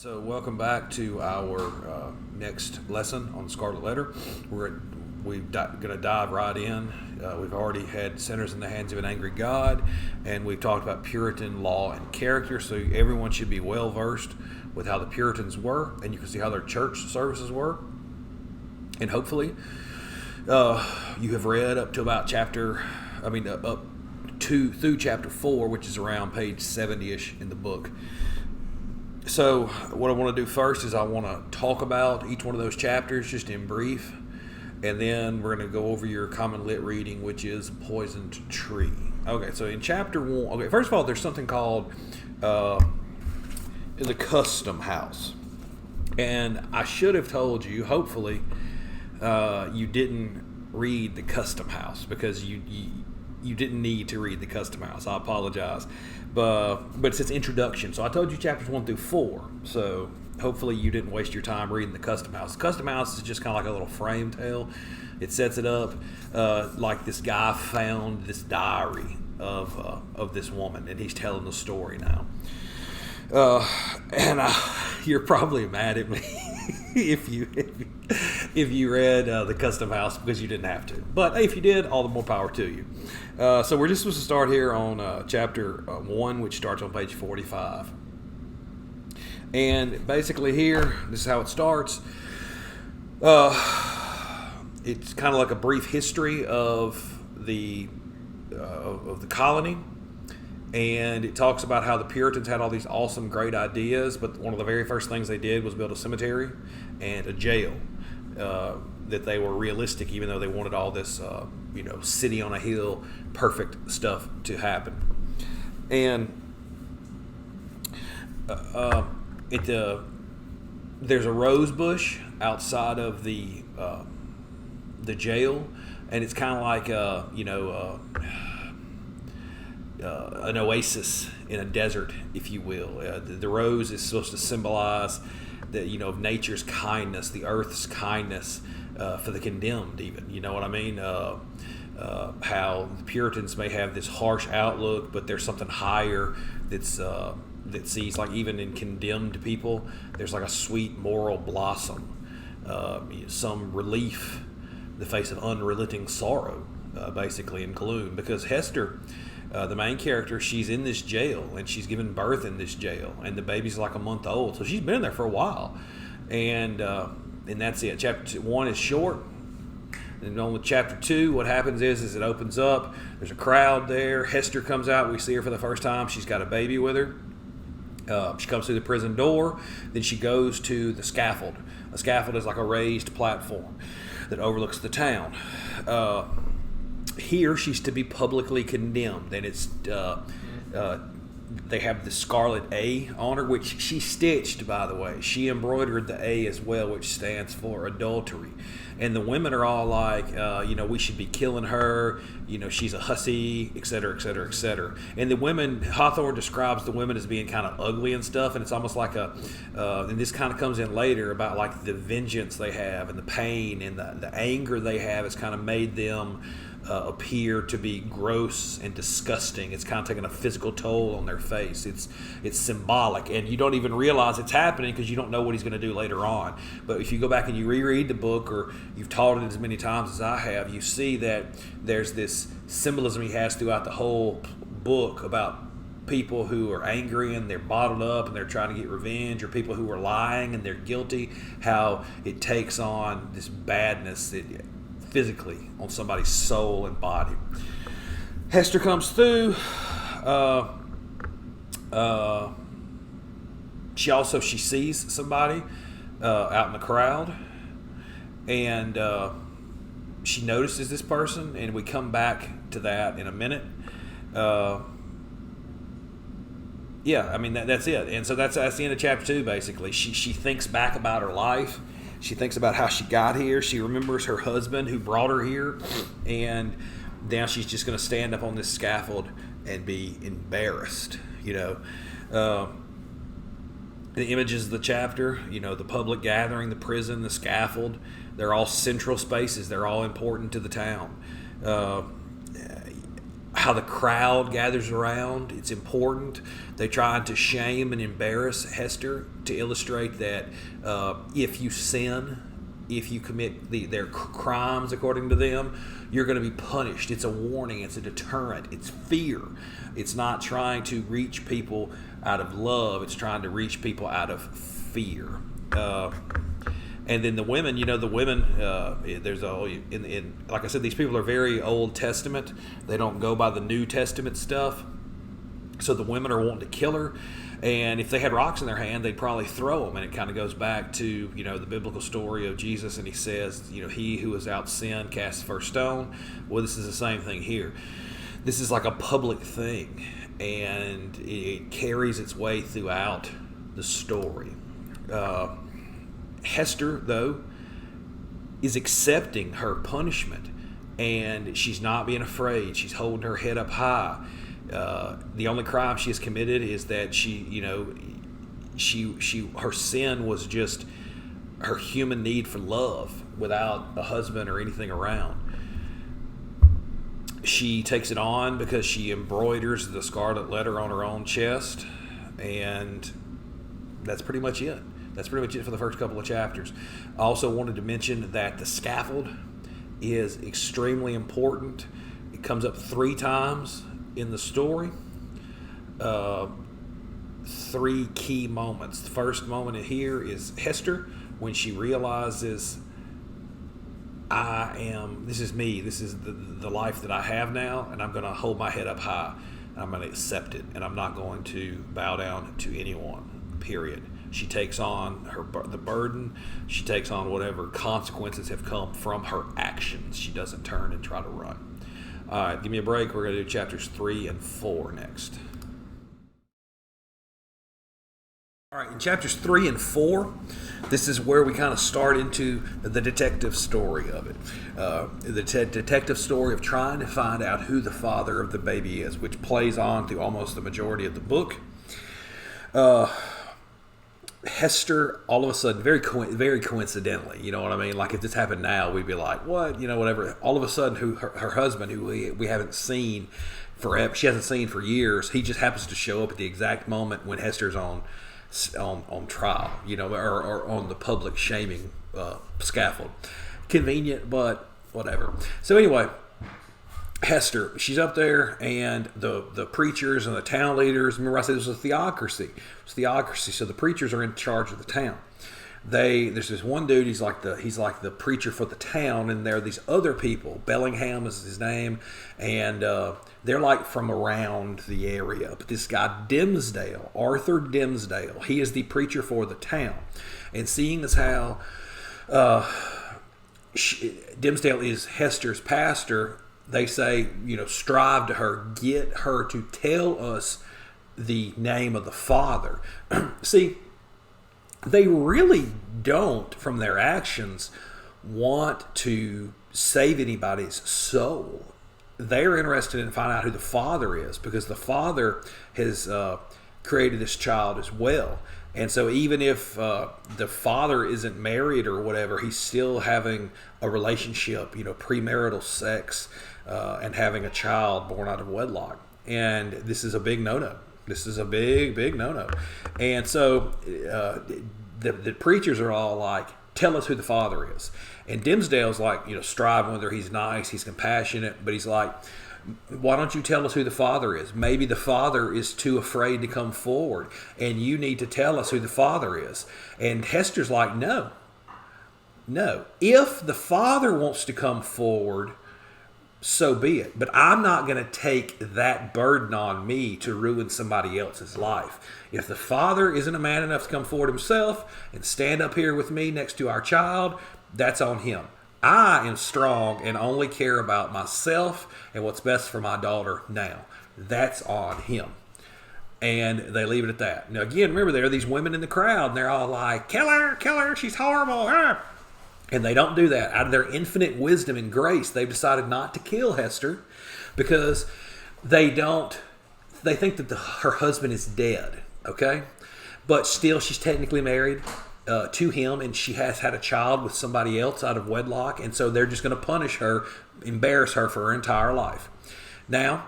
So welcome back to our next lesson on the Scarlet Letter. We're going to dive right in. We've already had Sinners in the Hands of an Angry God, and we've talked about Puritan law and character, so everyone should be well versed with how the Puritans were, and you can see how their church services were. And hopefully you have read up to about up to through chapter 4, which is around page 70-ish in the book. So what I want to do first is I want to talk about each one of those chapters just in brief, and then we're going to go over your common lit reading, which is Poisoned Tree. Okay, so in chapter 1, first of all, there's something called the Custom House. And I should have told you, hopefully, you didn't read the Custom House, because you didn't need to read the Custom House. I apologize. But it's its introduction. So I told you chapters 1 through 4. So hopefully you didn't waste your time reading the Custom House. The Custom House is just kind of like a little frame tale. It sets it up like this guy found this diary of this woman, and he's telling the story now. You're probably mad at me if you read the Custom House, because you didn't have to. But if you did, all the more power to you. So we're just supposed to start here on chapter 1, which starts on page 45. And basically here, this is how it starts. It's kind of like a brief history of the colony. And it talks about how the Puritans had all these awesome, great ideas, but one of the very first things they did was build a cemetery and a jail. That they were realistic, even though they wanted all this, city on a hill, perfect stuff to happen. And there's a rose bush outside of the jail, and it's kind of like an oasis in a desert, if you will. The rose is supposed to symbolize of nature's kindness, the earth's kindness for the condemned, even. You know what I mean? How the Puritans may have this harsh outlook, but there's something higher that sees, like, even in condemned people, there's like a sweet moral blossom, some relief in the face of unrelenting sorrow, basically, and gloom. Because Hester, the main character, she's in this jail, and she's giving birth in this jail, and the baby's like a month old, so she's been in there for a while, and that's it. Chapter 1 is short, and on with chapter 2, what happens is it opens up. There's a crowd there. Hester comes out. We see her for the first time. She's got a baby with her. She comes through the prison door. Then she goes to the scaffold. A scaffold is like a raised platform that overlooks the town. Here she's to be publicly condemned, and it's they have the Scarlet A on her, which she stitched, by the way. She embroidered the A as well, which stands for adultery. And the women are all like, we should be killing her, she's a hussy, etc., etc., etc. And the women, Hawthorne describes the women as being kind of ugly and stuff, and it's almost like and this kind of comes in later about like the vengeance they have and the pain and the anger they have has kind of made them appear to be gross and disgusting. It's kind of taking a physical toll on their face. It's symbolic, and you don't even realize it's happening because you don't know what he's going to do later on. But if you go back and you reread the book, or you've taught it as many times as I have, you see that there's this symbolism he has throughout the whole book about people who are angry and they're bottled up and they're trying to get revenge, or people who are lying and they're guilty, how it takes on this badness physically on somebody's soul and body. Hester comes through. She sees somebody out in the crowd, and she notices this person, and we come back to that in a minute. That's it. And so that's the end of chapter 2, basically. She thinks back about her life. She thinks about how she got here. She remembers her husband who brought her here. And now she's just going to stand up on this scaffold and be embarrassed. The images of the chapter, the public gathering, the prison, the scaffold, they're all central spaces. They're all important to the town. how the crowd gathers around. It's important. They try to shame and embarrass Hester to illustrate that if you sin, if you commit their crimes according to them, you're going to be punished. It's a warning. It's a deterrent. It's fear. It's not trying to reach people out of love. It's trying to reach people out of fear. And then the women, there's like I said, these people are very Old Testament. They don't go by the New Testament stuff. So the women are wanting to kill her. And if they had rocks in their hand, they'd probably throw them. And it kind of goes back to, the biblical story of Jesus. And he says, he who is without sin casts the first stone. Well, this is the same thing here. This is like a public thing. And it carries its way throughout the story. Hester, though, is accepting her punishment. And she's not being afraid. She's holding her head up high. The only crime she has committed is that her sin was just her human need for love without a husband or anything around. She takes it on because she embroiders the Scarlet Letter on her own chest, and that's pretty much it. That's pretty much it for the first couple of chapters. I also wanted to mention that the scaffold is extremely important. It comes up 3 times in the story. 3 key moments. The first moment in here is Hester, when she realizes, this is me, this is the life that I have now, and I'm going to hold my head up high. I'm going to accept it, and I'm not going to bow down to anyone, period. She takes on the burden. She takes on whatever consequences have come from her actions. She doesn't turn and try to run. All right, give me a break. We're going to do chapters 3 and 4 next. All right, in chapters 3 and 4, this is where we kind of start into the detective story of it. The detective story of trying to find out who the father of the baby is, which plays on through almost the majority of the book. Hester, all of a sudden, very coincidentally, you know what I mean? Like if this happened now, we'd be like, what? Whatever. All of a sudden, her husband, who we haven't seen forever, she hasn't seen for years, he just happens to show up at the exact moment when Hester's on trial, or on the public shaming scaffold. Convenient, but whatever. So anyway, Hester, she's up there, and the preachers and the town leaders, remember I said this was a theocracy. It's theocracy, so the preachers are in charge of the town. There's this one dude, he's like the preacher for the town, and there are these other people, Bellingham is his name, and they're like from around the area. But this guy Arthur Dimsdale, he is the preacher for the town. And seeing as how Dimsdale is Hester's pastor, they say, strive to her, get her to tell us the name of the father. See, they really don't, from their actions, want to save anybody's soul. They're interested in finding out who the father is, because the father has created this child as well. And so even if the father isn't married or whatever, he's still having a relationship, premarital sex, and having a child born out of wedlock. And this is a big no-no. This is a big, big no-no. And so the preachers are all like, tell us who the father is. And Dimsdale's like, striving whether he's nice, he's compassionate, but he's like, why don't you tell us who the father is? Maybe the father is too afraid to come forward, and you need to tell us who the father is. And Hester's like, no. If the father wants to come forward, so be it. But I'm not going to take that burden on me to ruin somebody else's life. If the father isn't a man enough to come forward himself and stand up here with me next to our child, that's on him. I am strong and only care about myself and what's best for my daughter now. That's on him. And they leave it at that. Now, again, remember, there are these women in the crowd, and they're all like, kill her, she's horrible. And they don't do that. Out of their infinite wisdom and grace, they've decided not to kill Hester because they think that her husband is dead, okay? But still, she's technically married to him, and she has had a child with somebody else out of wedlock, and so they're just going to punish her, embarrass her for her entire life. Now,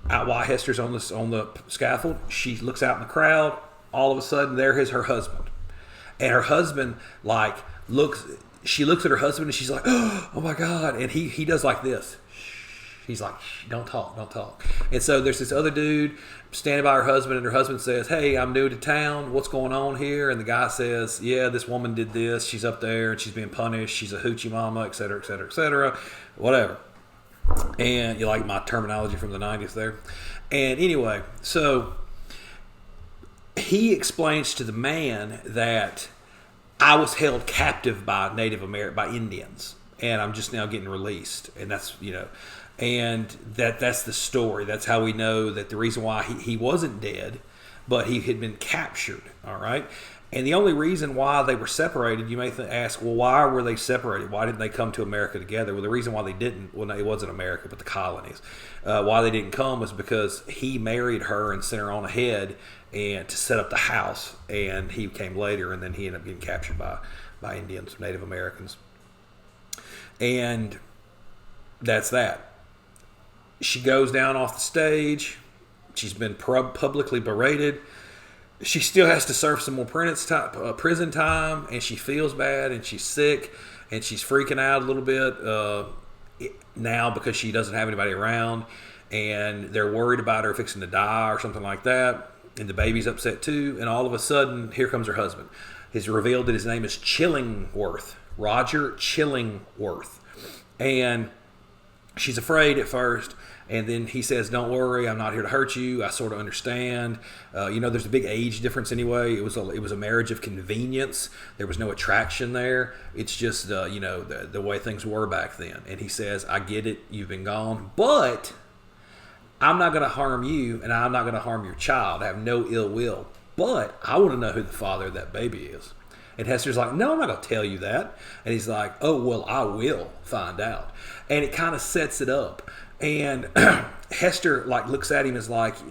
out while Hester's on the scaffold, she looks out in the crowd. All of a sudden, there is her husband, and her husband like looks. She looks at her husband and she's like, "Oh my God!" And he does like this. He's like, "Don't talk, don't talk." And so there's this other dude standing by her husband, and her husband says, "Hey, I'm new to town. What's going on here?" And the guy says, "Yeah, this woman did this. She's up there and she's being punished. She's a hoochie mama, et cetera, et cetera, et cetera, whatever." And you like my terminology from the 90s there. And anyway, so he explains to the man that I was held captive by by Indians, and I'm just now getting released. And that's, and that's the story. That's how we know that the reason why he wasn't dead, but he had been captured. All right. And the only reason why they were separated, you may ask, well, why were they separated? Why didn't they come to America together? Well, the reason why they didn't, well, no, it wasn't America, but the colonies. Why they didn't come was because he married her and sent her on ahead and to set up the house, and he came later, and then he ended up getting captured by Indians, Native Americans. And that's that. She goes down off the stage. She's been publicly berated. She still has to serve some more prison time, and she feels bad, and she's sick, and she's freaking out a little bit now because she doesn't have anybody around, and they're worried about her fixing to die or something like that, and the baby's upset too, and all of a sudden, here comes her husband. It's revealed that his name is Chillingworth, Roger Chillingworth, and she's afraid at first. And then he says, "Don't worry, I'm not here to hurt you. I sort of understand. There's a big age difference anyway. It was a marriage of convenience. There was no attraction there. It's just the way things were back then." And he says, "I get it. You've been gone, but I'm not going to harm you, and I'm not going to harm your child. I have no ill will. But I want to know who the father of that baby is." And Hester's like, "No, I'm not going to tell you that." And he's like, "Oh, well, I will find out." And it kind of sets it up. And Hester looks at him as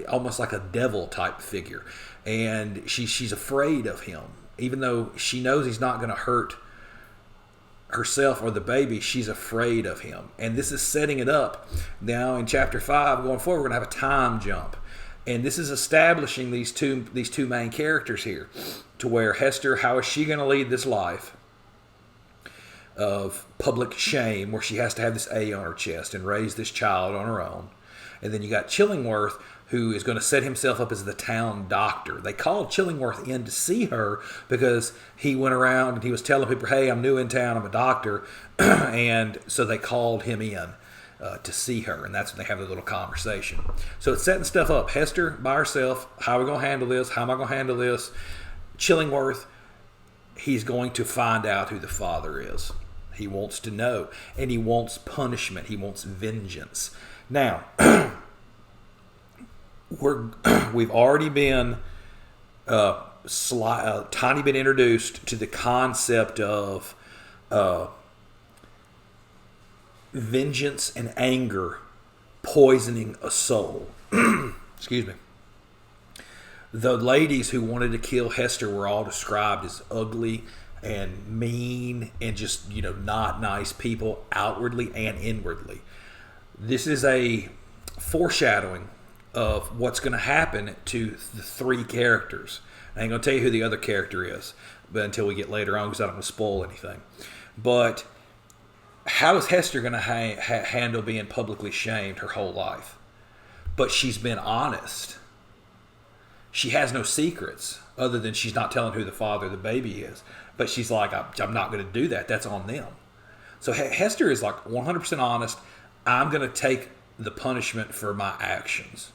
almost like a devil type figure, and she's afraid of him, even though she knows he's not going to hurt herself or the baby. She's afraid of him, and this is setting it up. Now in chapter 5, going forward, we're going to have a time jump, and this is establishing these two main characters here, to where Hester, how is she going to lead this life of public shame, where she has to have this A on her chest and raise this child on her own. And then you got Chillingworth, who is going to set himself up as the town doctor. They called Chillingworth in to see her because he went around and he was telling people, "Hey, I'm new in town, I'm a doctor." And so they called him in to see her, and that's when they have a little conversation. So it's setting stuff up. Hester by herself, how are we going to handle this? How am I going to handle this? Chillingworth, he's going to find out who the father is. He wants to know, and he wants punishment. He wants vengeance. Now, we've already been tiny bit introduced to the concept of vengeance and anger poisoning a soul. Excuse me. The ladies who wanted to kill Hester were all described as ugly and mean and just, not nice people outwardly and inwardly. This is a foreshadowing of what's going to happen to the three characters. I ain't going to tell you who the other character is, but until we get later on, because I don't want to spoil anything. But how is Hester going to handle being publicly shamed her whole life? But she's been honest. She has no secrets other than she's not telling who the father of the baby is. But she's like, "I'm not going to do that. That's on them." So Hester is 100% honest. I'm going to take the punishment for my actions.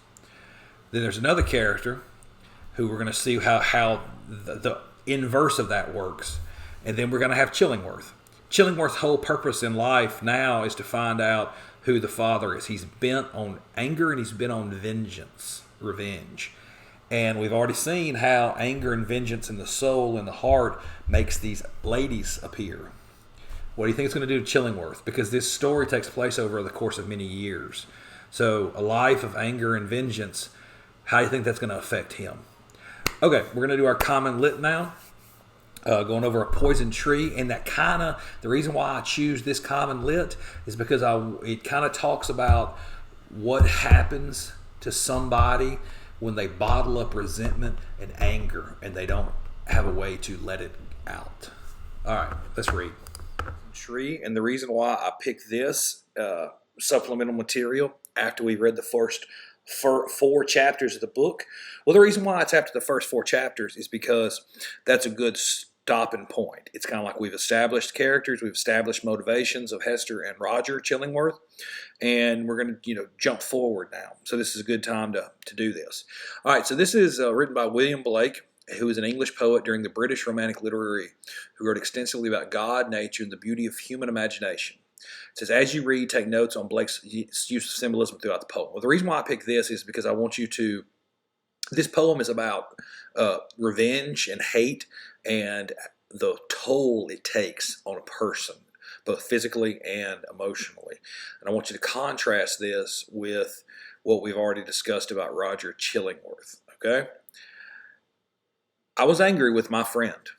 Then there's another character who we're going to see how the inverse of that works. And then we're going to have Chillingworth. Chillingworth's whole purpose in life now is to find out who the father is. He's bent on anger and he's bent on revenge. And we've already seen how anger and vengeance in the soul and the heart makes these ladies appear. What do you think it's going to do to Chillingworth? Because this story takes place over the course of many years. So a life of anger and vengeance, how do you think that's going to affect him? Okay, we're going to do our common lit now. Going over a poison tree. And that the reason why I choose this common lit is because it kind of talks about what happens to somebody when they bottle up resentment and anger and they don't have a way to let it out. All right, let's read. Tree, and the reason why I picked this supplemental material after we read the first four chapters of the book, well, the reason why it's after the first four chapters is because that's a good stopping point. It's kind of like we've established characters, we've established motivations of Hester and Roger Chillingworth, and we're going to jump forward now. So this is a good time to do this. All right, so this is written by William Blake, who is an English poet during the British Romantic Literary, who wrote extensively about God, nature, and the beauty of human imagination. It says, as you read, take notes on Blake's use of symbolism throughout the poem. Well, the reason why I picked this is because I want you to, this poem is about revenge and hate and the toll it takes on a person, both physically and emotionally. And I want you to contrast this with what we've already discussed about Roger Chillingworth, okay? I was angry with my friend.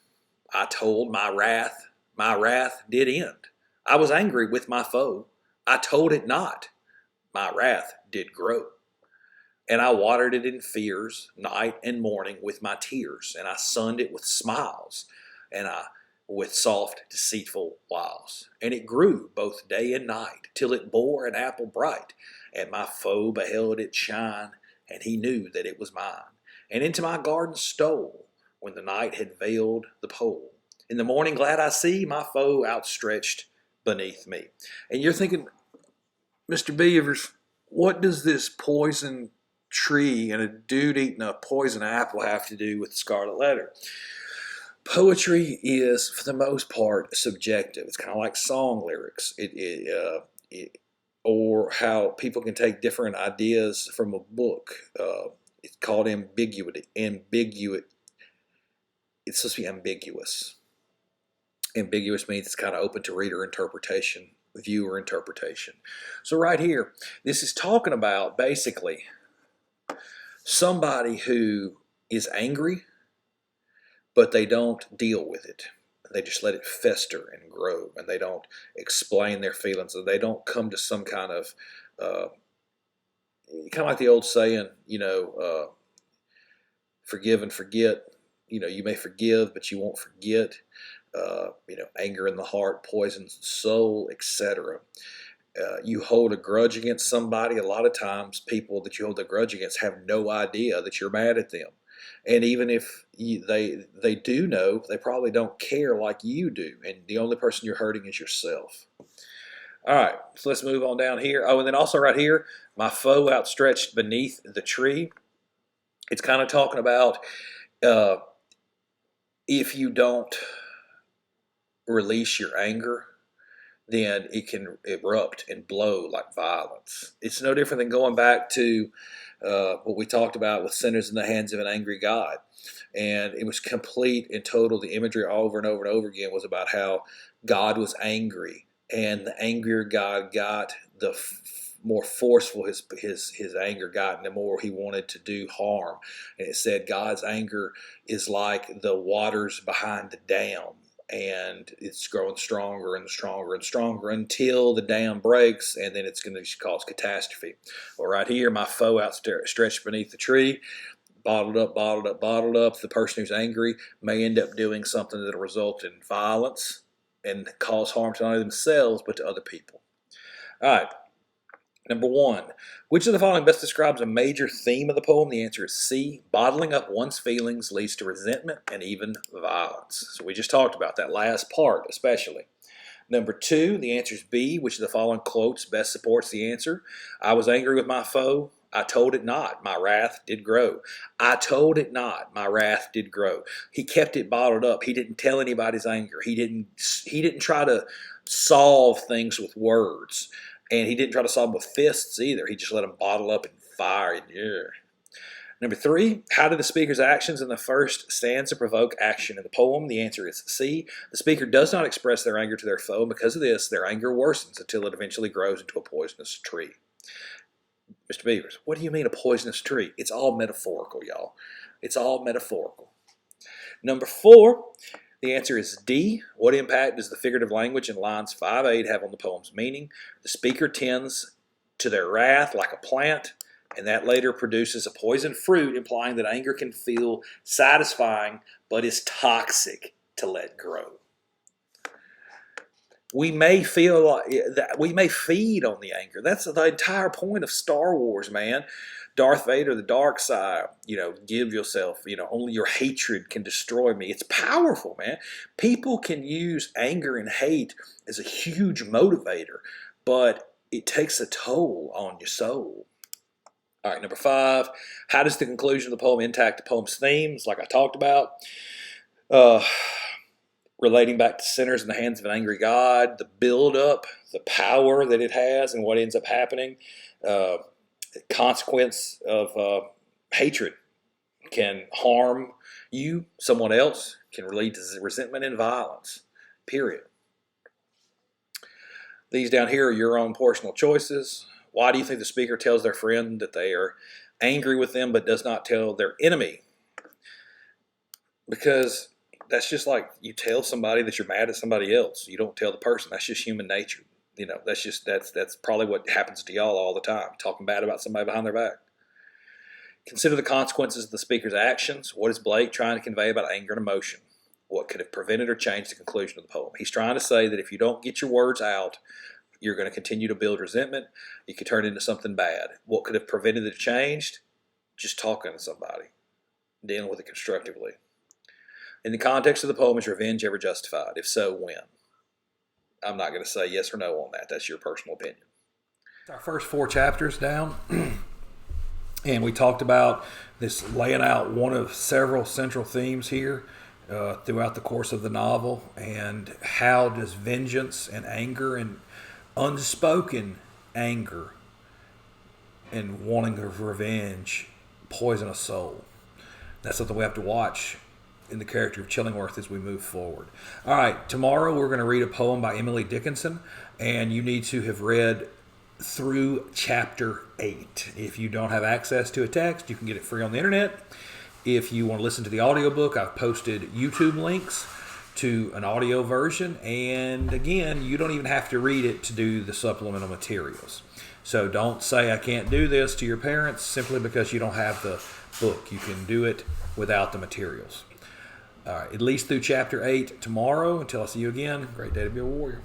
I told my wrath did end. I was angry with my foe. I told it not. My wrath did grow. And I watered it in fears, night and morning with my tears, and I sunned it with smiles, and with soft, deceitful wiles. And it grew both day and night, till it bore an apple bright, and my foe beheld it shine, and he knew that it was mine, and into my garden stole, when the night had veiled the pole. In the morning glad I see my foe outstretched beneath me. And you're thinking, Mr. Beavers, what does this poison tree and a dude eating a poison apple have to do with the Scarlet Letter? Poetry is, for the most part, subjective. It's kind of like song lyrics, or how people can take different ideas from a book. It's called ambiguity. It's supposed to be ambiguous. Ambiguous means it's kind of open to reader interpretation, viewer interpretation. So right here, this is talking about basically somebody who is angry, but they don't deal with it. They just let it fester and grow, and they don't explain their feelings, and they don't come to some kind of like the old saying, forgive and forget. You may forgive, but you won't forget. Anger in the heart poisons the soul, etc. You hold a grudge against somebody. A lot of times people that you hold a grudge against have no idea that you're mad at them. And even if they do know, they probably don't care like you do. And the only person you're hurting is yourself. All right, so let's move on down here. Oh, and then also right here, my foe outstretched beneath the tree. It's kind of talking about if you don't release your anger, then it can erupt and blow like violence. It's no different than going back to what we talked about with sinners in the hands of an angry God. And it was complete and total. The imagery over and over and over again was about how God was angry, and the angrier God got, the more forceful his anger got, and the more he wanted to do harm. And it said God's anger is like the waters behind the dam, and it's growing stronger and stronger and stronger until the dam breaks, and then it's going to cause catastrophe. Well, right here, my foe outstretched beneath the tree, bottled up. The person who's angry may end up doing something that will result in violence and cause harm to not only themselves but to other people. All right. Number one, which of the following best describes a major theme of the poem? The answer is C. Bottling up one's feelings leads to resentment and even violence. So we just talked about that last part especially. Number two, the answer is B. Which of the following quotes best supports the answer? I was angry with my foe. I told it not. My wrath did grow. I told it not. My wrath did grow. He kept it bottled up. He didn't tell anybody his anger. He didn't try to solve things with words. And he didn't try to solve them with fists either. He just let them bottle up and fire. Number three, how did the speaker's actions in the first stanza provoke action in the poem? The answer is C. The speaker does not express their anger to their foe, and because of this, their anger worsens until it eventually grows into a poisonous tree. Mr. Beavers, what do you mean a poisonous tree? It's all metaphorical, y'all. It's all metaphorical. Number four, the answer is D. What impact does the figurative language in lines 5-8 have on the poem's meaning? The speaker tends to their wrath like a plant, and that later produces a poison fruit, implying that anger can feel satisfying but is toxic to let grow. We may feel like that we may feed on the anger. That's the entire point of Star Wars, man. Darth Vader, the dark side, give yourself, only your hatred can destroy me. It's powerful, man. People can use anger and hate as a huge motivator, but it takes a toll on your soul. All right, number 5, how does the conclusion of the poem impact the poem's themes, like I talked about? Relating back to sinners in the hands of an angry God, the build-up, the power that it has, and what ends up happening. Consequence of hatred can harm you, someone else, can lead to resentment and violence, period. These down here are your own personal choices. Why do you think the speaker tells their friend that they are angry with them but does not tell their enemy? Because that's just like you tell somebody that you're mad at somebody else. You don't tell the person. That's just human nature. That's probably what happens to y'all all the time, talking bad about somebody behind their back. Consider the consequences of the speaker's actions. What is Blake trying to convey about anger and emotion? What could have prevented or changed the conclusion of the poem? He's trying to say that if you don't get your words out, you're going to continue to build resentment. You could turn it into something bad. What could have prevented it or changed? Just talking to somebody, dealing with it constructively. In the context of the poem, is revenge ever justified? If so, when? I'm not going to say yes or no on that. That's your personal opinion. Our first 4 chapters down, and we talked about this laying out one of several central themes here throughout the course of the novel, and how does vengeance and anger and unspoken anger and wanting of revenge poison a soul. That's something we have to watch in the character of Chillingworth as we move forward. All right, tomorrow we're going to read a poem by Emily Dickinson, and you need to have read through chapter 8. If you don't have access to a text, you can get it free on the internet. If you want to listen to the audiobook, I've posted YouTube links to an audio version, and again, you don't even have to read it to do the supplemental materials. So don't say I can't do this to your parents simply because you don't have the book. You can do it without the materials. All right, at least through chapter 8 tomorrow. Until I see you again, great day to be a warrior.